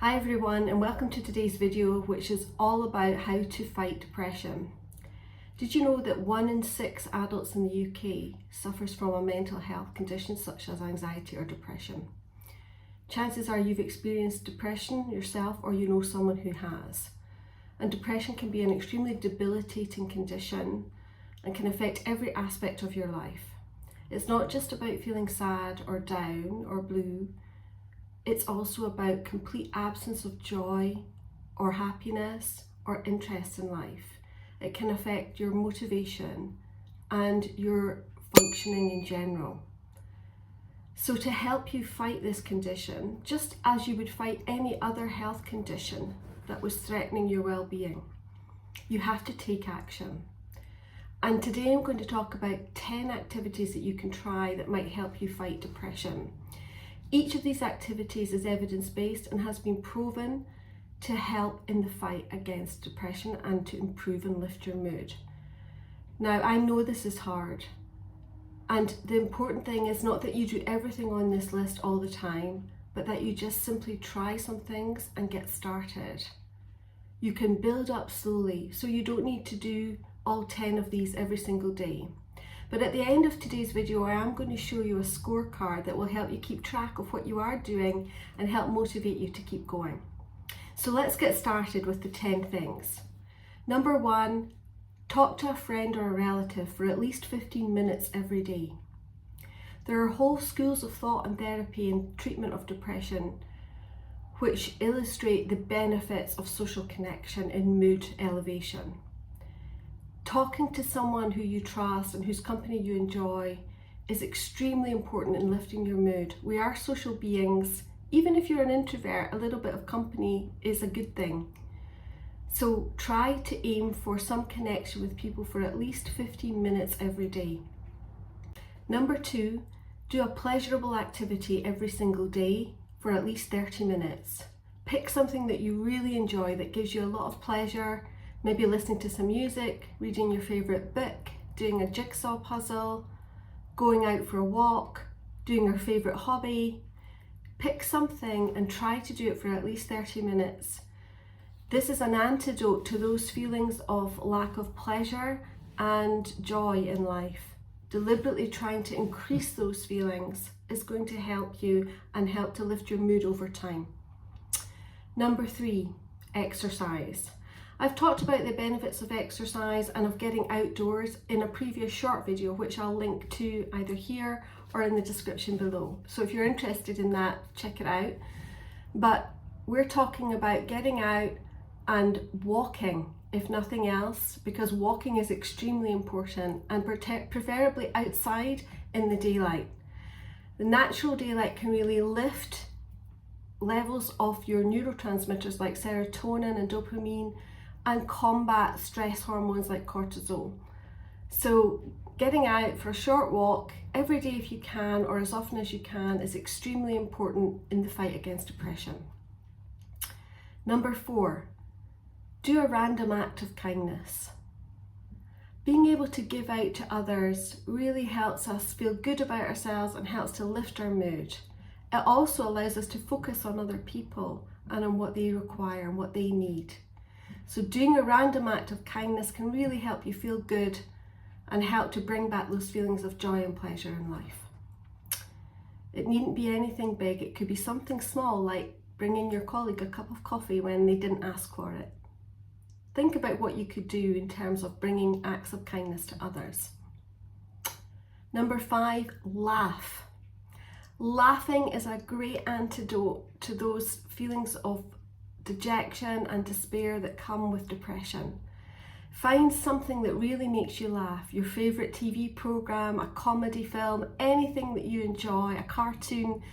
Hi everyone, and welcome to today's video, which is all about how to fight depression. Did you know that 1 in 6 adults in the UK suffers from a mental health condition such as anxiety or depression? Chances are you've experienced depression yourself or you know someone who has. And depression can be an extremely debilitating condition and can affect every aspect of your life. It's not just about feeling sad or down or blue. It's also about complete absence of joy or happiness or interest in life. It can affect your motivation and your functioning in general. So to help you fight this condition, just as you would fight any other health condition that was threatening your well-being, you have to take action. And today I'm going to talk about 10 activities that you can try that might help you fight depression. Each of these activities is evidence-based and has been proven to help in the fight against depression and to improve and lift your mood. Now, I know this is hard, and the important thing is not that you do everything on this list all the time, but that you just simply try some things and get started. You can build up slowly, so you don't need to do all 10 of these every single day. But at the end of today's video, I am going to show you a scorecard that will help you keep track of what you are doing and help motivate you to keep going. So let's get started with the 10 things. Number 1, talk to a friend or a relative for at least 15 minutes every day. There are whole schools of thought and therapy and treatment of depression which illustrate the benefits of social connection in mood elevation. Talking to someone who you trust and whose company you enjoy is extremely important in lifting your mood. We are social beings. Even if you're an introvert, a little bit of company is a good thing. So try to aim for some connection with people for at least 15 minutes every day. Number 2, do a pleasurable activity every single day for at least 30 minutes. Pick something that you really enjoy that gives you a lot of pleasure. Maybe listening to some music, reading your favourite book, doing a jigsaw puzzle, going out for a walk, doing your favourite hobby. Pick something and try to do it for at least 30 minutes. This is an antidote to those feelings of lack of pleasure and joy in life. Deliberately trying to increase those feelings is going to help you and help to lift your mood over time. Number 3, exercise. I've talked about the benefits of exercise and of getting outdoors in a previous short video, which I'll link to either here or in the description below. So if you're interested in that, check it out. But we're talking about getting out and walking, if nothing else, because walking is extremely important, and preferably outside in the daylight. The natural daylight can really lift levels of your neurotransmitters like serotonin and dopamine and combat stress hormones like cortisol. So getting out for a short walk every day if you can, or as often as you can, is extremely important in the fight against depression. Number 4, do a random act of kindness. Being able to give out to others really helps us feel good about ourselves and helps to lift our mood. It also allows us to focus on other people and on what they require and what they need. So doing a random act of kindness can really help you feel good and help to bring back those feelings of joy and pleasure in life. It needn't be anything big. It could be something small, like bringing your colleague a cup of coffee when they didn't ask for it. Think about what you could do in terms of bringing acts of kindness to others. Number 5, laugh. Laughing is a great antidote to those feelings of dejection and despair that come with depression. Find something that really makes you laugh, your favourite TV programme, a comedy film, anything that you enjoy, a cartoon,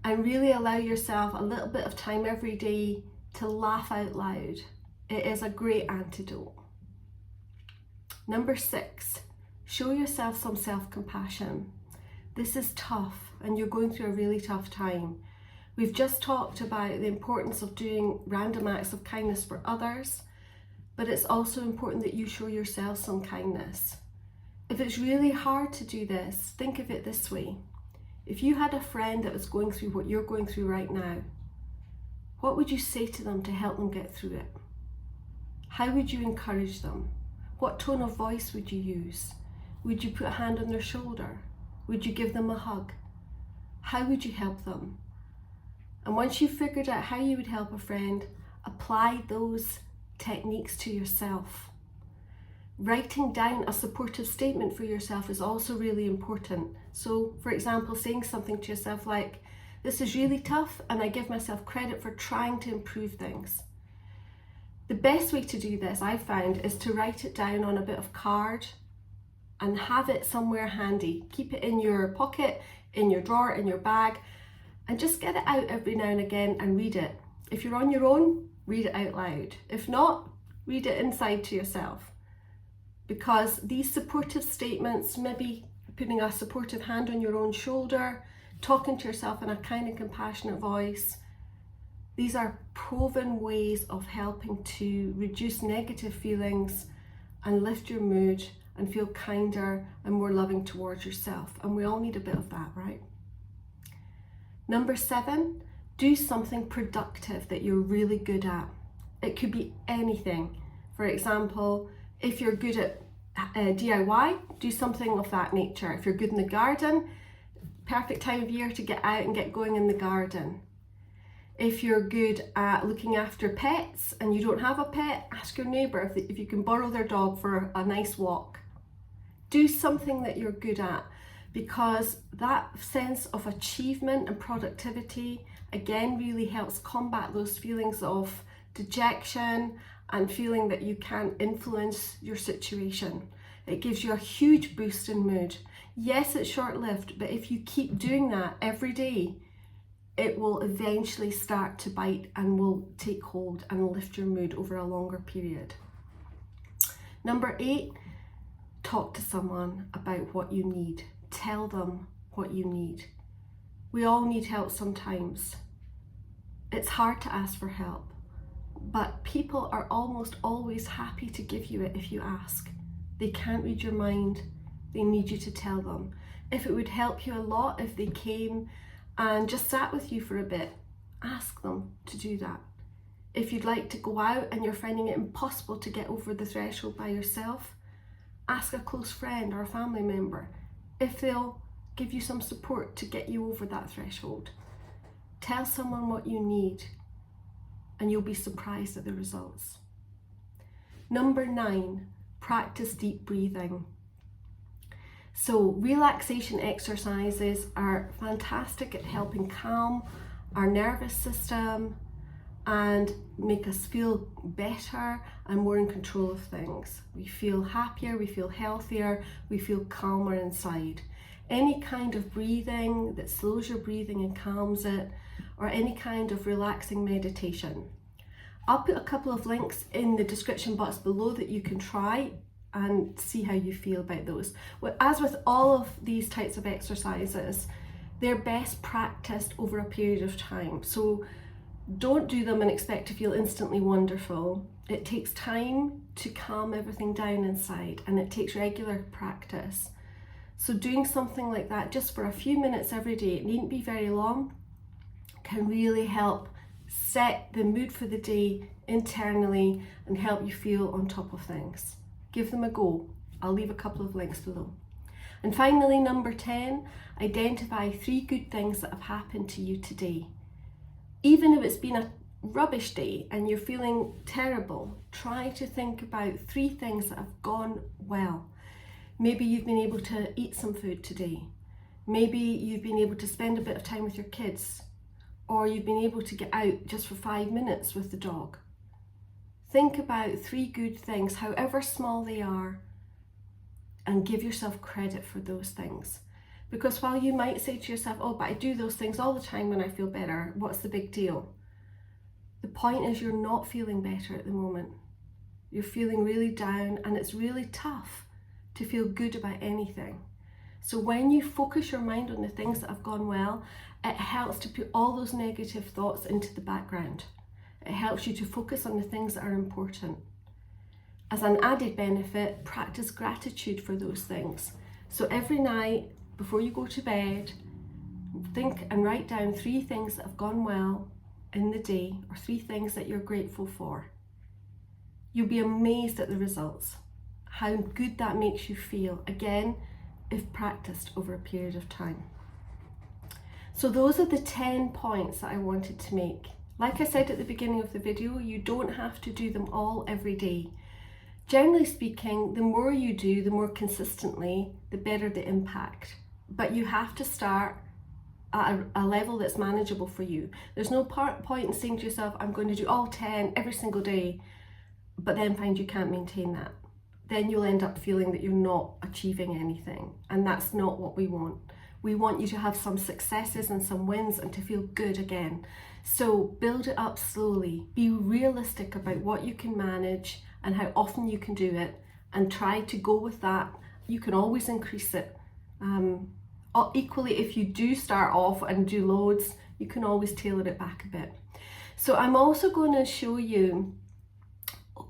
and really allow yourself a little bit of time every day to laugh out loud. It is a great antidote. Number 6, show yourself some self-compassion. This is tough and you're going through a really tough time. We've just talked about the importance of doing random acts of kindness for others, but it's also important that you show yourself some kindness. If it's really hard to do this, think of it this way. If you had a friend that was going through what you're going through right now, What would you say to them to help them get through it? How would you encourage them? What tone of voice would you use? Would you put a hand on their shoulder? Would you give them a hug? How would you help them? And once you've figured out how you would help a friend, apply those techniques to yourself. Writing down a supportive statement for yourself is also really important. So, for example, saying something to yourself like, "This is really tough and I give myself credit for trying to improve things." The best way to do this, I've found, is to write it down on a bit of card and have it somewhere handy. Keep it in your pocket, in your drawer, in your bag, and just get it out every now and again and read it. If you're on your own, read it out loud. If not, read it inside to yourself. Because these supportive statements, maybe putting a supportive hand on your own shoulder, talking to yourself in a kind and compassionate voice, these are proven ways of helping to reduce negative feelings and lift your mood and feel kinder and more loving towards yourself. And we all need a bit of that, right? Number 7, do something productive that you're really good at. It could be anything. For example, if you're good at DIY, do something of that nature. If you're good in the garden, perfect time of year to get out and get going in the garden. If you're good at looking after pets and you don't have a pet, ask your neighbour if you can borrow their dog for a nice walk. Do something that you're good at, because that sense of achievement and productivity again really helps combat those feelings of dejection and feeling that you can't influence your situation. It gives you a huge boost in mood. Yes, it's short-lived, but if you keep doing that every day, it will eventually start to bite and will take hold and lift your mood over a longer period. Number 8, talk to someone about what you need. Tell them what you need. We all need help sometimes. It's hard to ask for help, but people are almost always happy to give you it if you ask. They can't read your mind. They need you to tell them. If it would help you a lot if they came and just sat with you for a bit, ask them to do that. If you'd like to go out and you're finding it impossible to get over the threshold by yourself, ask a close friend or a family member if they'll give you some support to get you over that threshold. Tell someone what you need and you'll be surprised at the results. Number 9, practice deep breathing. So relaxation exercises are fantastic at helping calm our nervous system and make us feel better and more in control of things. We feel happier, we feel healthier, we feel calmer inside. Any kind of breathing that slows your breathing and calms it, or any kind of relaxing meditation. I'll put a couple of links in the description box below that you can try and see how you feel about those. As with all of these types of exercises, they're best practiced over a period of time. So don't do them and expect to feel instantly wonderful. It takes time to calm everything down inside, and it takes regular practice. So doing something like that just for a few minutes every day, it needn't be very long, can really help set the mood for the day internally and help you feel on top of things. Give them a go. I'll leave a couple of links below. And finally, number 10, identify 3 good things that have happened to you today. Even if it's been a rubbish day and you're feeling terrible, try to think about 3 things that have gone well. Maybe you've been able to eat some food today. Maybe you've been able to spend a bit of time with your kids, or you've been able to get out just for 5 minutes with the dog. Think about 3 good things, however small they are, and give yourself credit for those things. Because while you might say to yourself, oh, but I do those things all the time when I feel better, what's the big deal? The point is you're not feeling better at the moment. You're feeling really down, and it's really tough to feel good about anything. So when you focus your mind on the things that have gone well, it helps to put all those negative thoughts into the background. It helps you to focus on the things that are important. As an added benefit, practice gratitude for those things. So every night before you go to bed, think and write down 3 things that have gone well in the day, or 3 things that you're grateful for, you'll be amazed at the results, how good that makes you feel, again, if practiced over a period of time. So those are the 10 points that I wanted to make. Like I said at the beginning of the video, you don't have to do them all every day. Generally speaking, the more you do, the more consistently, the better the impact. But you have to start at a level that's manageable for you. There's no point in saying to yourself, I'm going to do all 10 every single day, but then find you can't maintain that. Then you'll end up feeling that you're not achieving anything, and that's not what we want. We want you to have some successes and some wins and to feel good again. So build it up slowly. Be realistic about what you can manage and how often you can do it, and try to go with that. You can always increase it. Equally, if you do start off and do loads, you can always tailor it back a bit. So I'm also going to show you,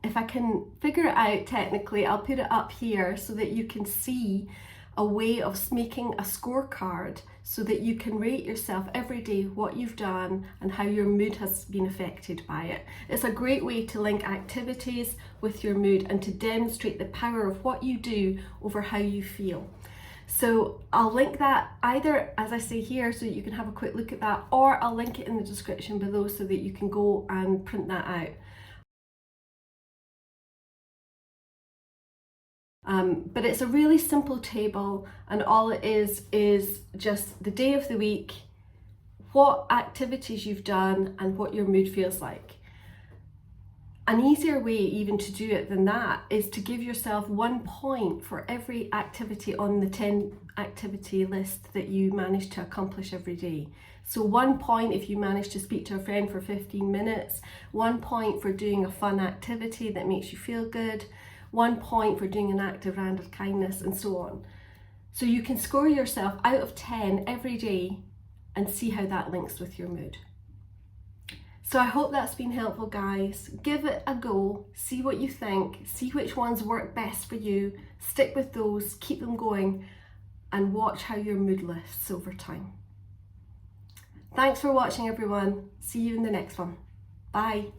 if I can figure it out technically, I'll put it up here so that you can see a way of making a scorecard so that you can rate yourself every day, what you've done and how your mood has been affected by it. It's a great way to link activities with your mood and to demonstrate the power of what you do over how you feel. So I'll link that either, as I say here, so that you can have a quick look at that, or I'll link it in the description below so that you can go and print that out. But it's a really simple table, and all it is just the day of the week, what activities you've done and what your mood feels like. An easier way even to do it than that is to give yourself 1 point for every activity on the 10 activity list that you manage to accomplish every day. So 1 point if you manage to speak to a friend for 15 minutes, 1 point for doing a fun activity that makes you feel good, 1 point for doing an act of random kindness, and so on. So you can score yourself out of 10 every day and see how that links with your mood. So I hope that's been helpful, guys. Give it a go, see what you think, see which ones work best for you, stick with those, keep them going, and watch how your mood lifts over time. Thanks for watching, everyone. See you in the next one. Bye.